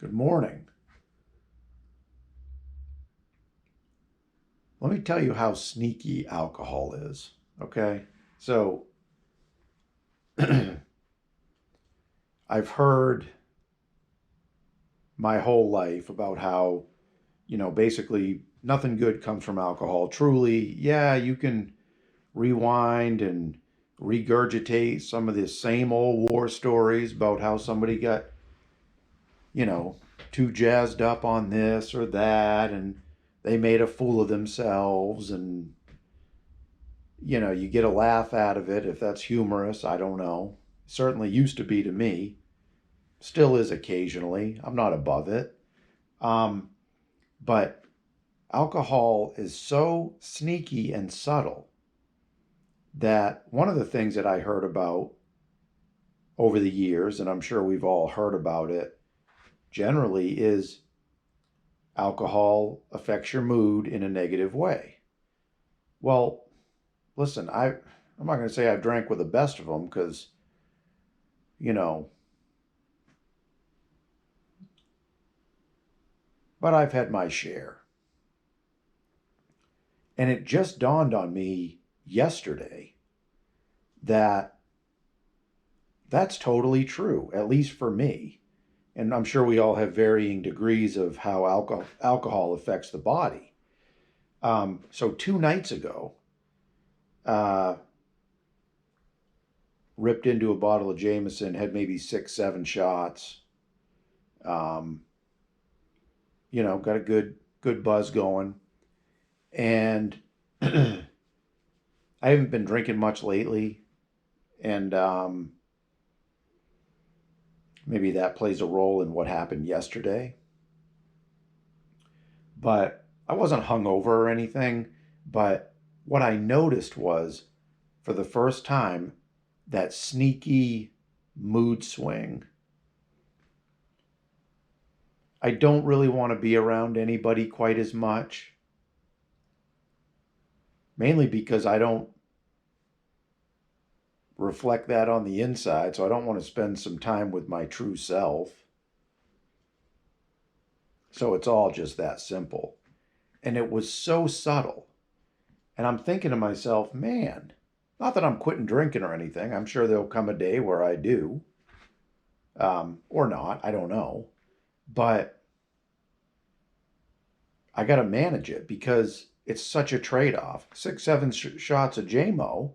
Good morning. Let me tell you how sneaky alcohol is, okay? So, I've heard my whole life about how, basically nothing good comes from alcohol. Truly, yeah, you can rewind and regurgitate some of the same old war stories about how somebody got, you know, too jazzed up on this or that and they made a fool of themselves and you get a laugh out of it if that's humorous. I don't know. Certainly used to be to me. Still is occasionally. I'm not above it. Um, but alcohol is so sneaky and subtle that one of the things that I heard about over the years, and I'm sure we've all heard about it generally, is alcohol affects your mood in a negative way. Well, listen, I'm not going to say I've drank with the best of them because, you know, but I've had my share. And it just dawned on me yesterday that that's totally true, at least for me. And I'm sure we all have varying degrees of how alcohol affects the body. So 2 nights ago, uh, ripped into a bottle of Jameson, had maybe 6, 7 shots. Um, got a good buzz going. And I haven't been drinking much lately. And maybe that plays a role in what happened yesterday. But I wasn't hungover or anything. But what I noticed was, for the first time, that sneaky mood swing. I don't really want to be around anybody quite as much, mainly because I don't reflect that on the inside, so I don't want to spend some time with my true self. So it's all just that simple. And it was so subtle. And I'm thinking to myself, man, not that I'm quitting drinking or anything. I'm sure there'll come a day where I do, or not. I don't know. But I got to manage it because it's such a trade off. 6, 7 shots of JMO,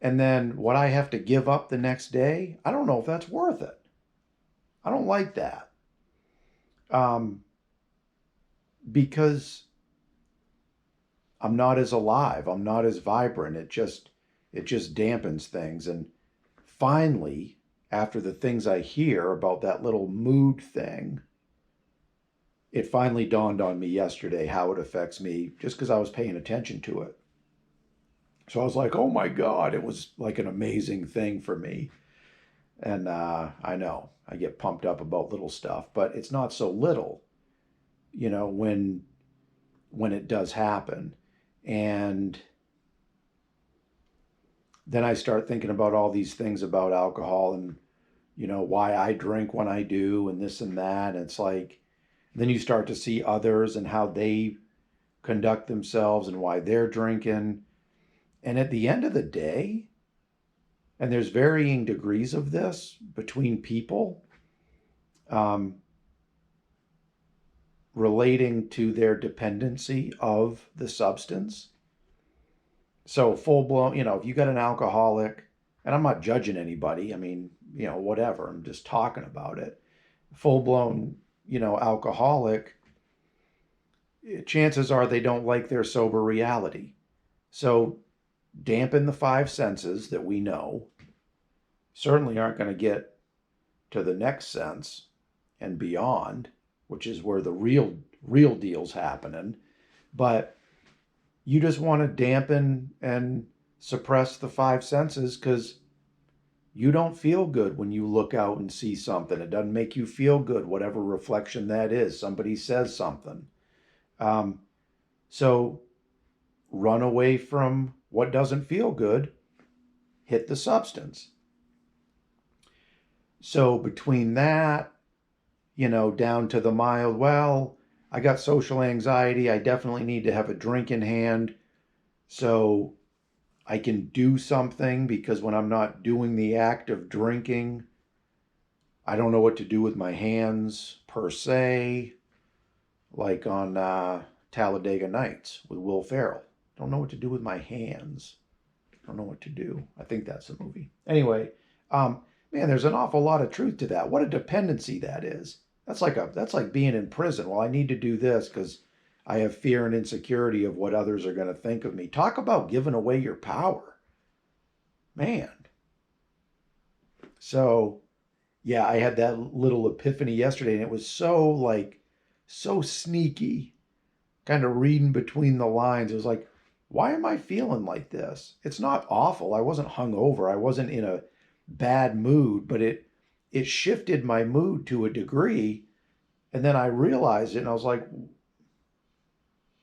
and then what I have to give up the next day, I don't know if that's worth it. I don't like that. Um, because I'm not as alive. I'm not as vibrant. It just dampens things. And finally, after the things I hear about that little mood thing, it finally dawned on me yesterday how it affects me just because I was paying attention to it. So I was like, oh my God, it was like an amazing thing for me. And I know I get pumped up about little stuff, but it's not so little, when it does happen. And then I start thinking about all these things about alcohol and, why I drink when I do and this and that. And it's like, then you start to see others and how they conduct themselves and why they're drinking. And at the end of the day, and there's varying degrees of this between people, um, relating to their dependency of the substance. So full blown, if you got an alcoholic, and I'm not judging anybody, I mean, whatever, I'm just talking about it. Full blown, alcoholic, chances are they don't like their sober reality. So dampen the five senses that we know, certainly aren't going to get to the next sense and beyond, which is where the real deal's happening. But you just want to dampen and suppress the five senses because you don't feel good when you look out and see something. It doesn't make you feel good, whatever reflection that is. Somebody says something. Um, so run away from what doesn't feel good, hit the substance. So between that, down to the mild, well, I got social anxiety. I definitely need to have a drink in hand so I can do something, because when I'm not doing the act of drinking, I don't know what to do with my hands per se, like on Talladega Nights with Will Ferrell. Don't know what to do with my hands. Don't know what to do. I think that's the movie. Anyway, um, man, there's an awful lot of truth to that. What a dependency that is. That's like being in prison. Well, I need to do this because I have fear and insecurity of what others are going to think of me. Talk about giving away your power, man. So yeah, I had that little epiphany yesterday, and it was so sneaky, kind of reading between the lines. It was like, why am I feeling like this? It's not awful. I wasn't hungover. I wasn't in a bad mood, but it shifted my mood to a degree. And then I realized it, and I was like,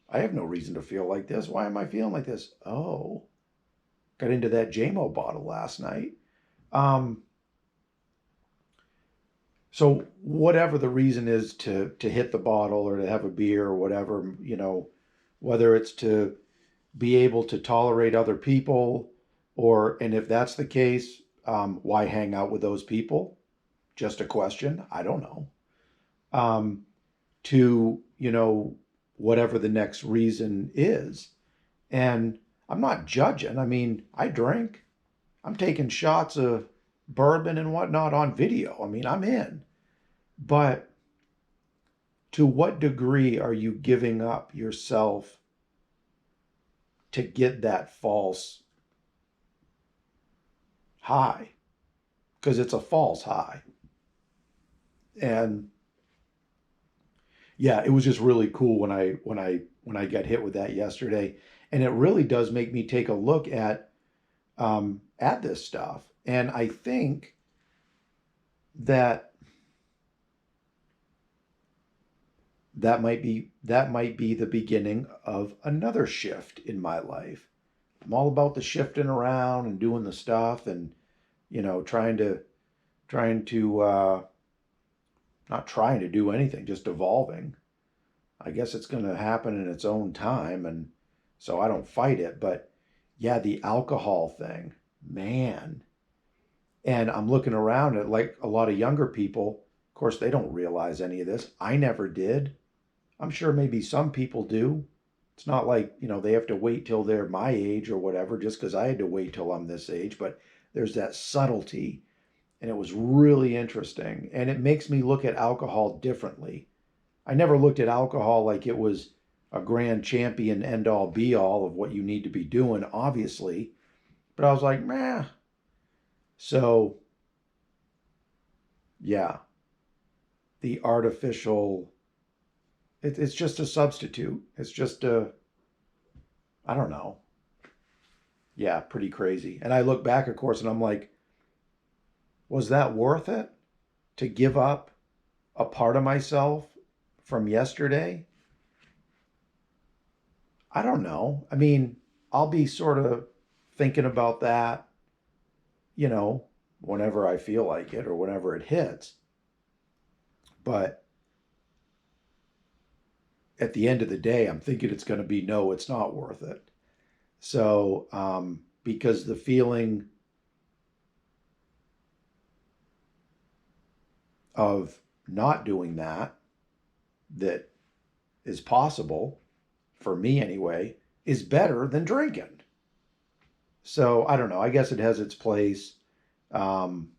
I have no reason to feel like this. Why am I feeling like this? Oh, got into that JMO bottle last night. Um, so whatever the reason is to hit the bottle or to have a beer or whatever, whether it's to be able to tolerate other people, and if that's the case, why hang out with those people? Just a question. I don't know. Um, to, whatever the next reason is. And I'm not judging. I mean, I drink. I'm taking shots of bourbon and whatnot on video. I mean, I'm in. But to what degree are you giving up yourself to get that false high? Because it's a false high. And yeah, it was just really cool when I got hit with that yesterday, and it really does make me take a look at this stuff. And I think that that might be the beginning of another shift in my life. I'm all about the shifting around and doing the stuff, and trying to not trying to do anything, just evolving. I guess it's going to happen in its own time, and so I don't fight it. But yeah, the alcohol thing, man. And I'm looking around at like a lot of younger people. Of course, they don't realize any of this. I never did. I'm sure maybe some people do. It's not like, they have to wait till they're my age or whatever, just because I had to wait till I'm this age. But there's that subtlety, and it was really interesting. And it makes me look at alcohol differently. I never looked at alcohol like it was a grand champion end all be all of what you need to be doing, obviously. But I was like, meh. So, yeah, the artificial, it's just a substitute. It's just I don't know. Yeah, pretty crazy. And I look back, of course, and I'm like, was that worth it to give up a part of myself from yesterday? I don't know. I mean, I'll be sort of thinking about that, you know, whenever I feel like it or whenever it hits. But at the end of the day, I'm thinking it's going to be no, it's not worth it. So, because the feeling of not doing that is possible, for me anyway, is better than drinking. So I don't know. I guess it has its place. Um,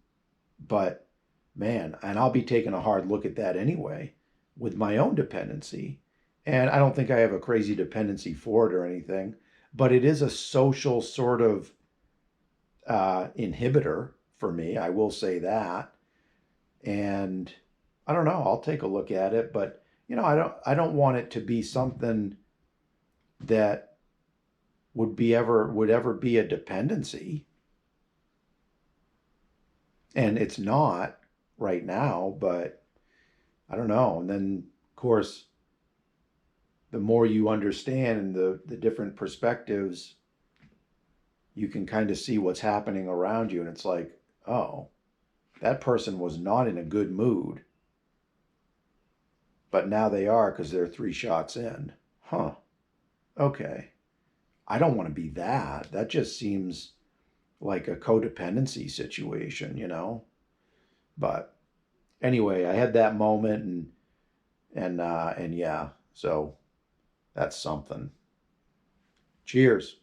but man, and I'll be taking a hard look at that anyway with my own dependency. And I don't think I have a crazy dependency for it or anything, but it is a social sort of inhibitor for me. I will say that. And I don't know. I'll take a look at it, but I don't want it to be something that would ever be a dependency, and it's not right now. But I don't know. And then of course, the more you understand and the different perspectives, you can kind of see what's happening around you, and it's like, oh, that person was not in a good mood but now they are because they're 3 shots in. Huh. Okay. I don't want to be that. That just seems like a codependency situation, you know? But anyway, I had that moment and yeah, so that's something. Cheers.